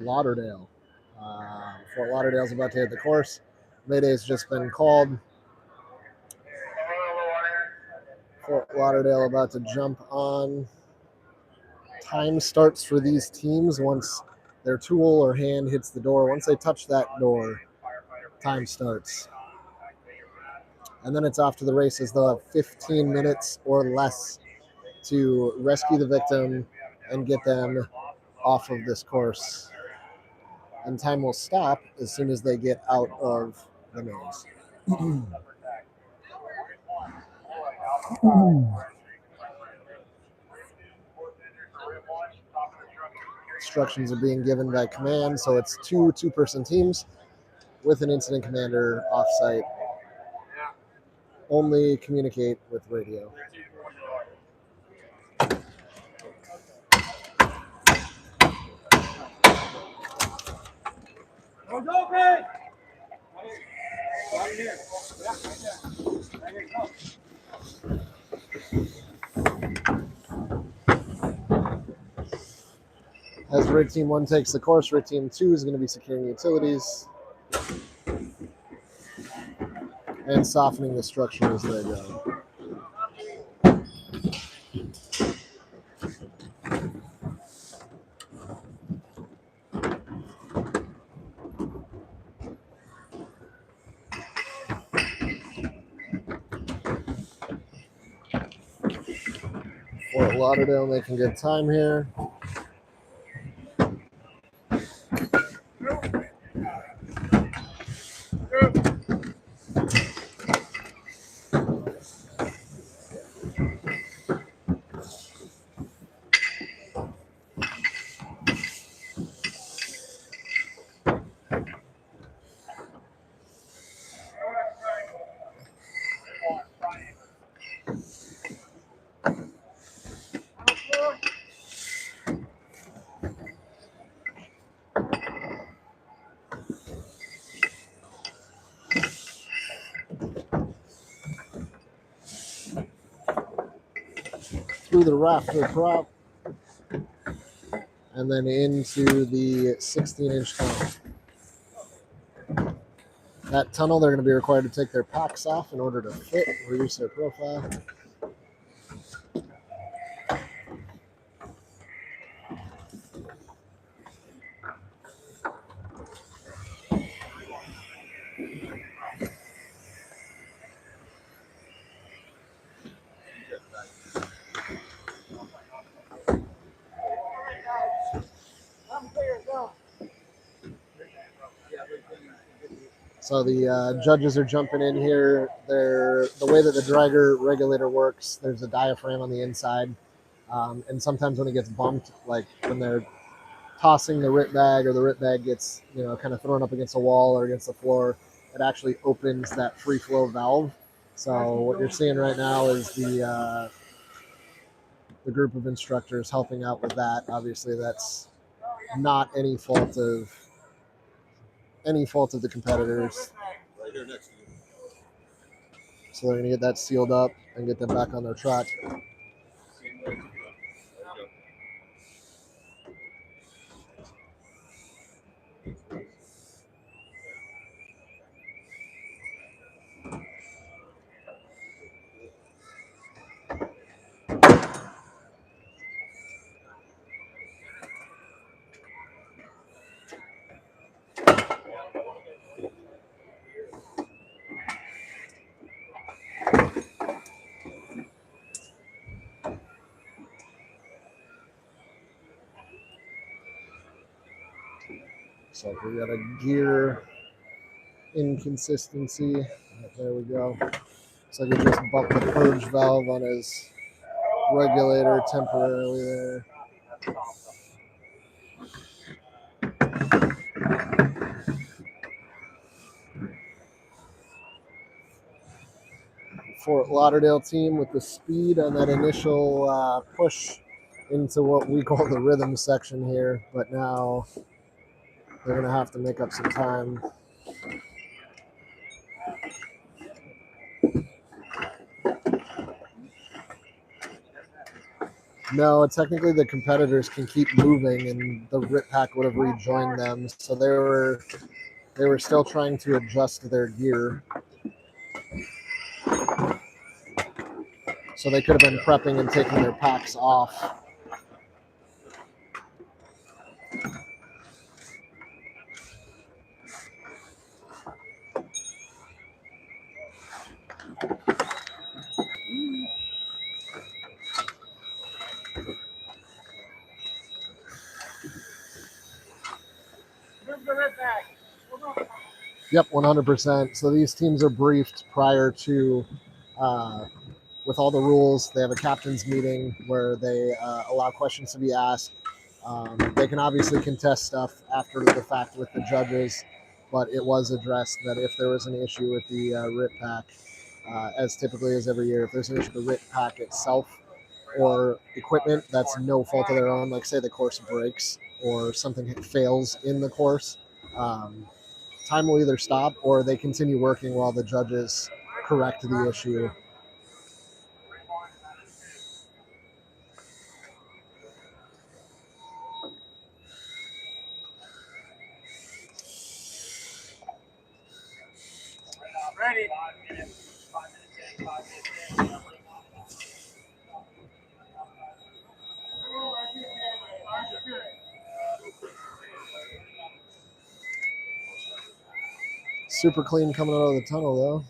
Lauderdale. Fort Lauderdale's about to hit the course. Mayday's just been called. Fort Lauderdale about to jump on. Time starts for these teams once their tool or hand hits the door. Once they touch that door, time starts. And then it's off to the races. They'll have 15 minutes or less to rescue the victim and get them off of this course. And time will stop as soon as they get out of the maze. Instructions are being given by command, so it's two-person teams with an incident commander off-site. Only communicate with radio. As Rig Team 1 takes the course, Rig Team 2 is going to be securing utilities and softening the structure as they go. Fort Lauderdale making good time here. Through the rafter prop and then into the 16-inch tunnel. That tunnel, they're going to be required to take their packs off in order to fit, reduce their profile. So the judges are jumping in here. The way that the dragger regulator works, there's a diaphragm on the inside. And sometimes when it gets bumped, like when they're tossing the RIT bag or the RIT bag gets, kind of thrown up against a wall or against the floor, it actually opens that free flow valve. So what you're seeing right now is the group of instructors helping out with that. Obviously, that's not any fault of the competitors. Right here next to you. So they're going to get that sealed up and get them back on their track. So we got a gear inconsistency. There we go. Looks like he just bumped the purge valve on his regulator temporarily there. Fort Lauderdale team with the speed on that initial push into what we call the rhythm section here, but now they're going to have to make up some time. No, technically the competitors can keep moving, and the RIT pack would have rejoined them. So they were still trying to adjust their gear. So they could have been prepping and taking their packs off. Yep, 100%. So these teams are briefed prior to, with all the rules. They have a captain's meeting where they allow questions to be asked. They can obviously contest stuff after the fact with the judges, but it was addressed that if there was an issue with the RIT pack, as typically is every year, if there's an issue with the RIT pack itself or equipment that's no fault of their own, like say the course breaks or something fails in the course, time will either stop or they continue working while the judges correct the issue. Ready. Super clean coming out of the tunnel though.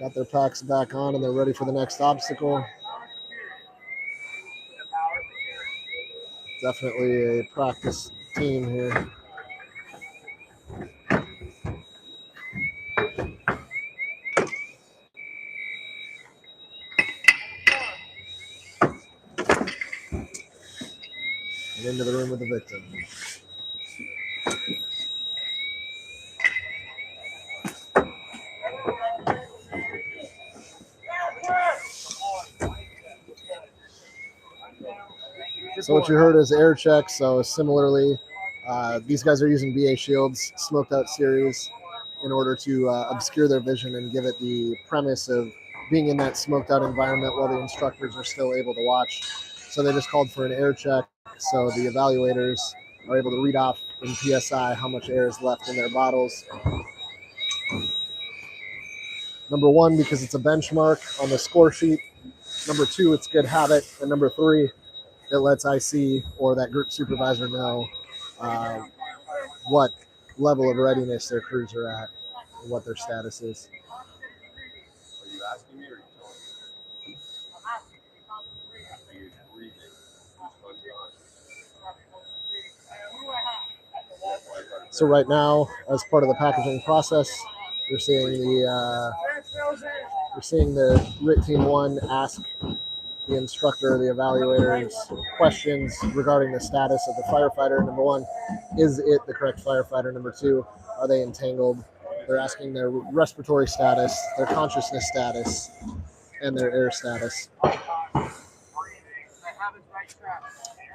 Got their packs back on and they're ready for the next obstacle. Definitely a practice team here. And into the room with the victim. So what you heard is air check. So similarly, these guys are using BA shields, smoked out series, in order to obscure their vision and give it the premise of being in that smoked out environment while the instructors are still able to watch. So they just called for an air check. So the evaluators are able to read off in PSI how much air is left in their bottles. Number one, because it's a benchmark on the score sheet. Number two, it's good habit. And number three, it lets IC or that group supervisor know what level of readiness their crews are at and what their status is. Are you asking me or are you telling me? So right now, as part of the packaging process, you're seeing the RIT Team 1 ask the instructor, the evaluators, questions regarding the status of the firefighter. Number one, is it the correct firefighter? Number two, are they entangled? They're asking their respiratory status, their consciousness status, and their air status.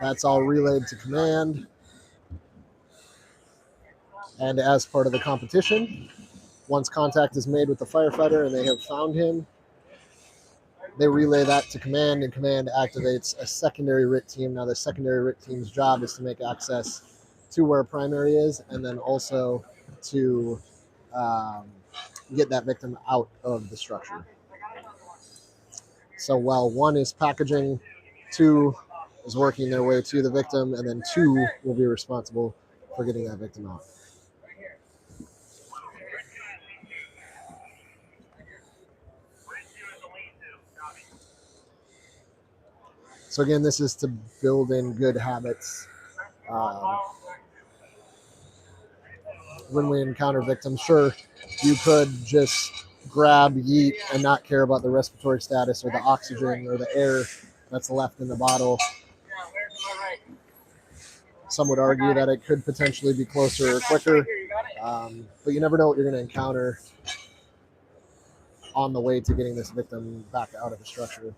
That's all relayed to command. And as part of the competition, once contact is made with the firefighter and they have found him, they relay that to command, and command activates a secondary RIT team. Now, the secondary RIT team's job is to make access to where primary is, and then also to get that victim out of the structure. So while one is packaging, two is working their way to the victim, and then two will be responsible for getting that victim out. So again, this is to build in good habits. When we encounter victims, sure, you could just grab, yeet, and not care about the respiratory status or the oxygen or the air that's left in the bottle. Some would argue that it could potentially be closer or quicker, but you never know what you're going to encounter on the way to getting this victim back out of the structure.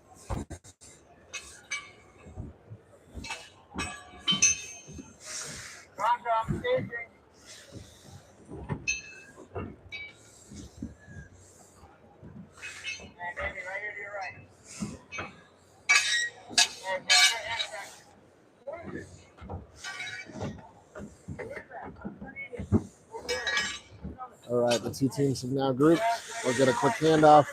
All right, the two teams have now grouped. We'll get a quick handoff.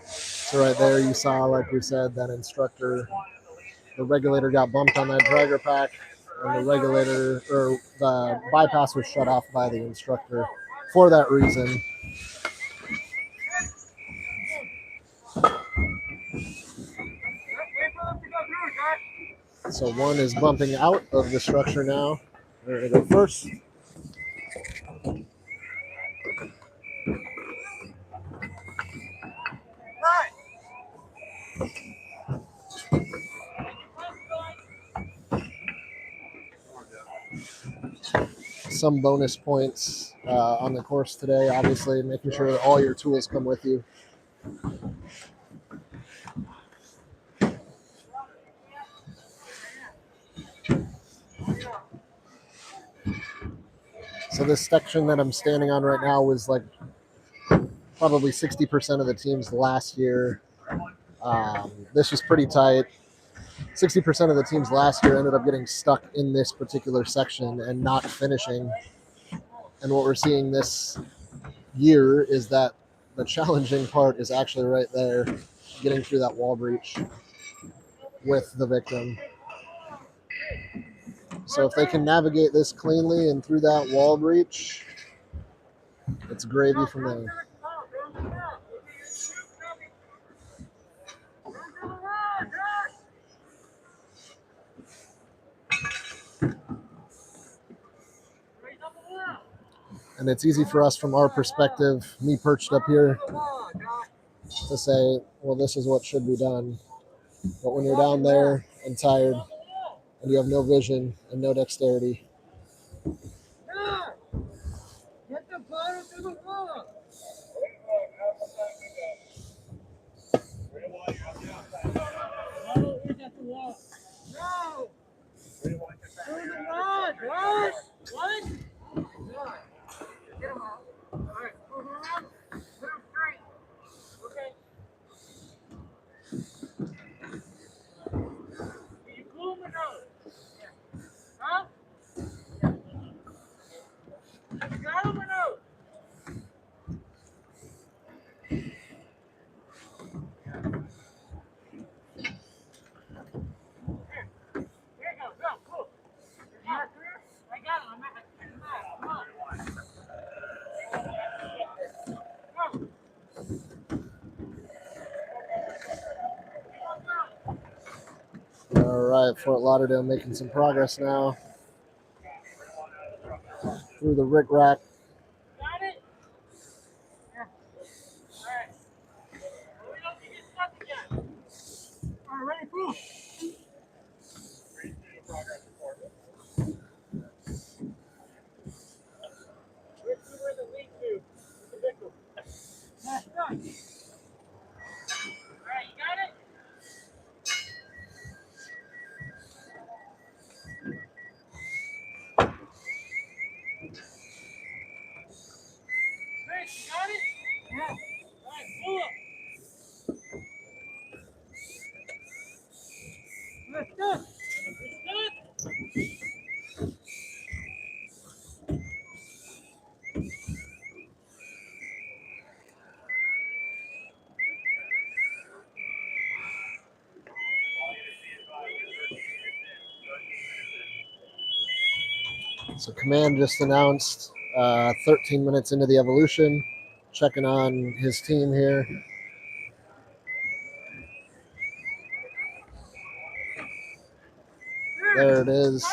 So right there, you saw, like we said, that instructor, the regulator got bumped on that dragger pack, and the regulator or the bypass was shut off by the instructor for that reason. So one is bumping out of the structure now. They're going to go first. Some bonus points on the course today, obviously, making sure that all your tools come with you. So this section that I'm standing on right now was like probably 60% of the teams last year. This was pretty tight. 60% of the teams last year ended up getting stuck in this particular section and not finishing. And what we're seeing this year is that the challenging part is actually right there, getting through that wall breach with the victim. So if they can navigate this cleanly and through that wall breach, it's gravy from there. And it's easy for us from our perspective, me perched up here, to say, well, this is what should be done. But when you're down there and tired and you have no vision and no dexterity, get the bottle to the wall. No. Through the rod, Josh. What? Get him off. All right, move around. Move straight. Okay. Are you cool or no? Yeah. Huh? Yeah. You got him or no? All right, Fort Lauderdale making some progress now through the rick rack. Got it? Yeah. All right. Well, we don't get stuck again. All right, ready, move. Where's the lead to? The victim. That's right. All right, you got it? Chris, you got it? Yeah. All right, pull up. Let's go. Let's go. So Command just announced 13 minutes into the evolution, checking on his team here. There it is.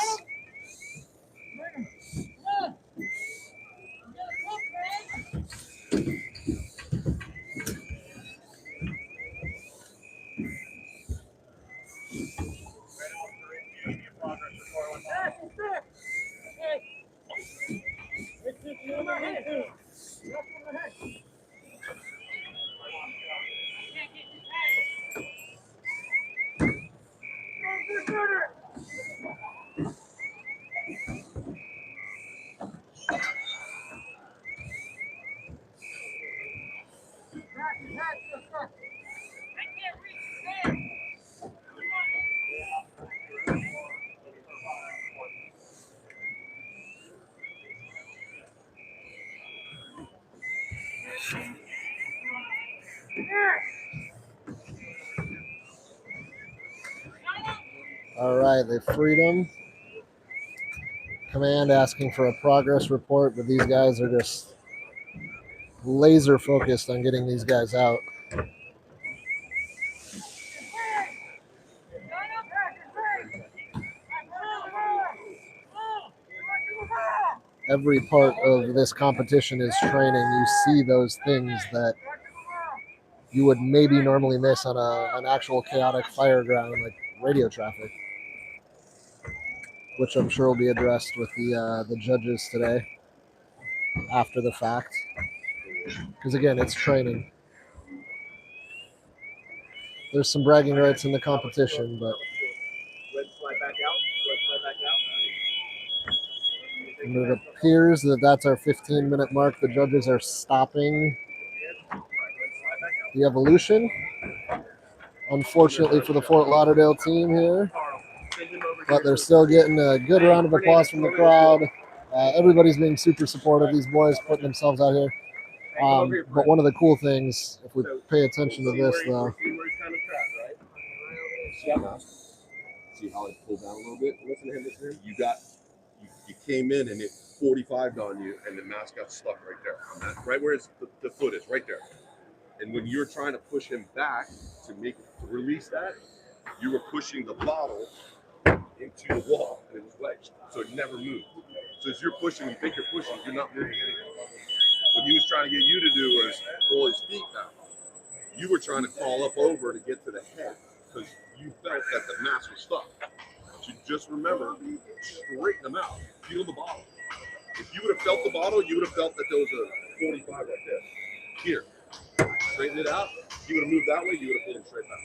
All right, they freed him. Command asking for a progress report, but these guys are just laser focused on getting these guys out. Every part of this competition is training. You see those things that you would maybe normally miss on an actual chaotic fire ground like radio traffic, which I'm sure will be addressed with the judges today after the fact. Because again, it's training. There's some bragging rights in the competition, but and it appears that that's our 15-minute mark. The judges are stopping the evolution. Unfortunately for the Fort Lauderdale team here, but they're still getting a good round of applause from the crowd. Everybody's being super supportive. These boys putting themselves out here. But one of the cool things, if we pay attention to this, though. See how it pulled down a little bit? Listen to him, listen to him. You came in and it 45'd on you, and the mask got stuck right there. On that, right where the foot is, right there. And when you're trying to push him back to release that, you were pushing the bottle into the wall, and it was wedged, so it never moved. So as you're pushing, you think you're pushing, you're not moving anything. What he was trying to get you to do was pull his feet down. You were trying to crawl up over to get to the head because you felt that the mask was stuck. So just remember, straighten them out. Feel the bottle. If you would have felt the bottle, you would have felt that there was a 45 right there. Here. Straighten it out. If you would have moved that way, you would have pulled him straight back.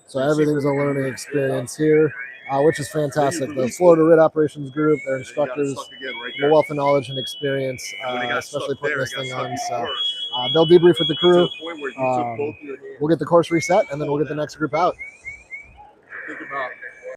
So everything's a learning experience here, which is fantastic. The Florida RIT Operations Group, their instructors, the wealth of knowledge and experience, especially putting this thing on. So they'll debrief with the crew. We'll get the course reset, and then we'll get the next group out.